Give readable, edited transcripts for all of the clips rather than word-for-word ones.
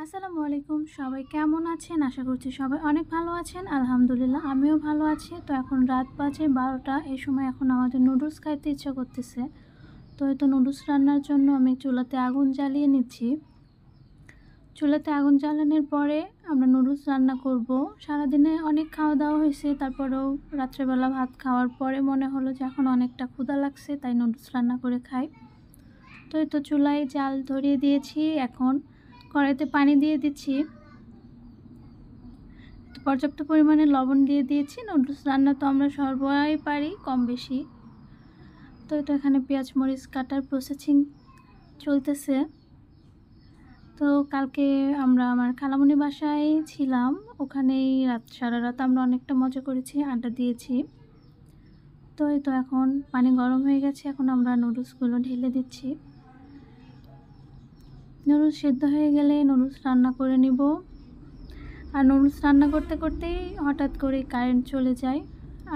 আসসালামু আলাইকুম, সবাই কেমন আছেন? আশা করছি সবাই অনেক ভালো আছেন। আলহামদুলিল্লাহ আমিও ভালো আছি। তো এখন রাত বাজে 12টা। এই সময় এখন আমাদের নুডলস খাইতে ইচ্ছা করতেছে। তো এই তো নুডলস রান্নার জন্য আমি চুলাতে আগুন জ্বালিয়ে নিচ্ছি। চুলাতে আগুন জ্বালানোর পরে আমরা নুডলস রান্না করব। সারাদিনে অনেক খাওয়া দাওয়া হয়েছে, তারপরেও রাত্রেবেলা ভাত খাওয়ার পরে মনে হলো যে এখন অনেকটা ক্ষুধা লাগছে, তাই নুডলস রান্না করে খাই। তো এই তো চুলায় জাল ধরিয়ে দিয়েছি। এখন কড়াইতে পানি দিয়ে দিচ্ছি, পর্যাপ্ত পরিমাণে লবণ দিয়ে দিয়েছি। নুডলস রান্না তো আমরা সবাই পারি কম বেশি। তো এটা এখানে পেঁয়াজ মরিচ কাটার প্রসেসিং চলতেছে। তো কালকে আমরা আমার খালামণি বাসায় ছিলাম, ওখানেই সারা রাত আমরা অনেকটা মজা করেছি, আড্ডা দিয়েছি। তো এই তো এখন পানি গরম হয়ে গেছে, এখন আমরা নুডলসগুলো ঢেলে দিচ্ছি। নুডলস সেদ্ধ হয়ে গেলে নুডলস রান্না করে নিব। আর নুডলস রান্না করতে করতেই হঠাৎ করে কারেন্ট চলে যায়।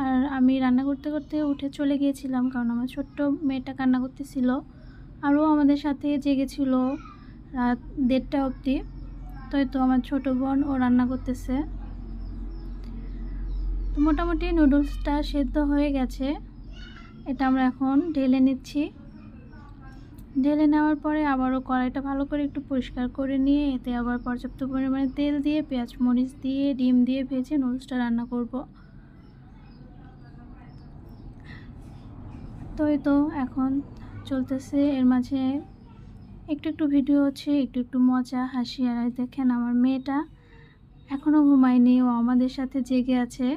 আর আমি রান্না করতে করতে উঠে চলে গিয়েছিলাম, কারণ আমার ছোট্ট মেয়েটা কান্না করতেছিল। আরও আমাদের সাথে জেগেছিল রাত 1:30 অবধি। তো এই তো আমার ছোটো বোন ও রান্না করতেছে। তো মোটামুটি নুডলসটা সেদ্ধ হয়ে গেছে, এটা আমরা এখন ঢেলে নিচ্ছি। ঢেলে নেওয়ার পরে আবারও কড়াইটা ভালো করে একটু পরিষ্কার করে নিয়ে এতে আবার পর্যাপ্ত পরিমাণে তেল দিয়ে পেঁয়াজ মরিচ দিয়ে ডিম দিয়ে ভেজে নুডলসটা রান্না করব। তো এই তো এখন চলতেছে, এর মাঝে একটু একটু ভিডিও হচ্ছে, একটু একটু মজা হাসি। আর দেখেন আমার মেয়েটা এখনও ঘুমায়নি, ও আমাদের সাথে জেগে আছে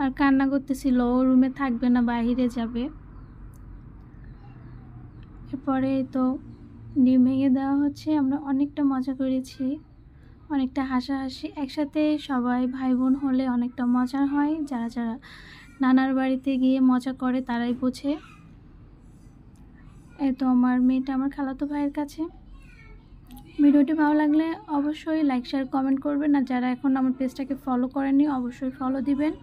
আর কান্না করতেছিল, ও রুমে থাকবে না, বাইরে যাবে। এরপরে তো ডিম ভেঙে দেওয়া হচ্ছে। আমরা অনেকটা মজা করেছি, অনেকটা হাসাহাসি একসাথে। সবাই ভাই বোন হলে অনেকটা মজার হয়, যারা যারা নানার বাড়িতে গিয়ে মজা করে তারাই বোঝে। এই তো আমার মেয়েটা আমার খালাতো ভাইয়ের কাছে। ভিডিওটি ভালো লাগলে অবশ্যই লাইক শেয়ার কমেন্ট করবেন, আর যারা এখন আমার পেজটাকে ফলো করেননি অবশ্যই ফলো দিবেন।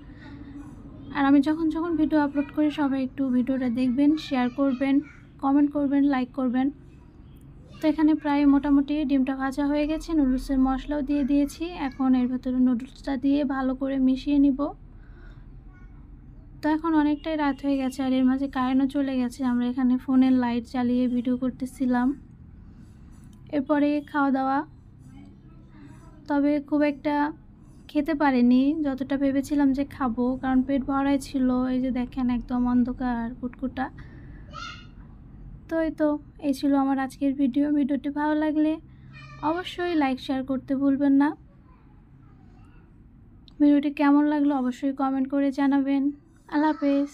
আর আমি যখন যখন ভিডিও আপলোড করি সবাই একটু ভিডিওটা দেখবেন, শেয়ার করবেন, কমেন্ট করবেন, লাইক করবেন। তো এখানে প্রায় মোটামুটি ডিমটা ভাজা হয়ে গেছে, নুডলসের মশলাও দিয়ে দিয়েছি। এখন এর ভেতরে নুডলসটা দিয়ে ভালো করে মিশিয়ে নিব। তো এখন অনেকটাই রাত হয়ে গেছে, আর এর মাঝে কারেন্টও চলে গেছে। আমরা এখানে ফোনের লাইট জ্বালিয়ে ভিডিও করতেছিলাম। এরপরে খাওয়া দাওয়া, তবে খুব একটা খেতে পারিনি যতটা ভেবেছিলাম যে খাবো, কারণ পেট ভরাই ছিল। এই যে দেখেন একদম অন্ধকার কুটকুটা। তো এই ছিল আমার আজকের ভিডিওটি ভালো লাগলে অবশ্যই লাইক শেয়ার করতে ভুলবেন না। ভিডিওটি কেমন লাগলো অবশ্যই কমেন্ট করে জানাবেন। আল্লাহ হাফেজ।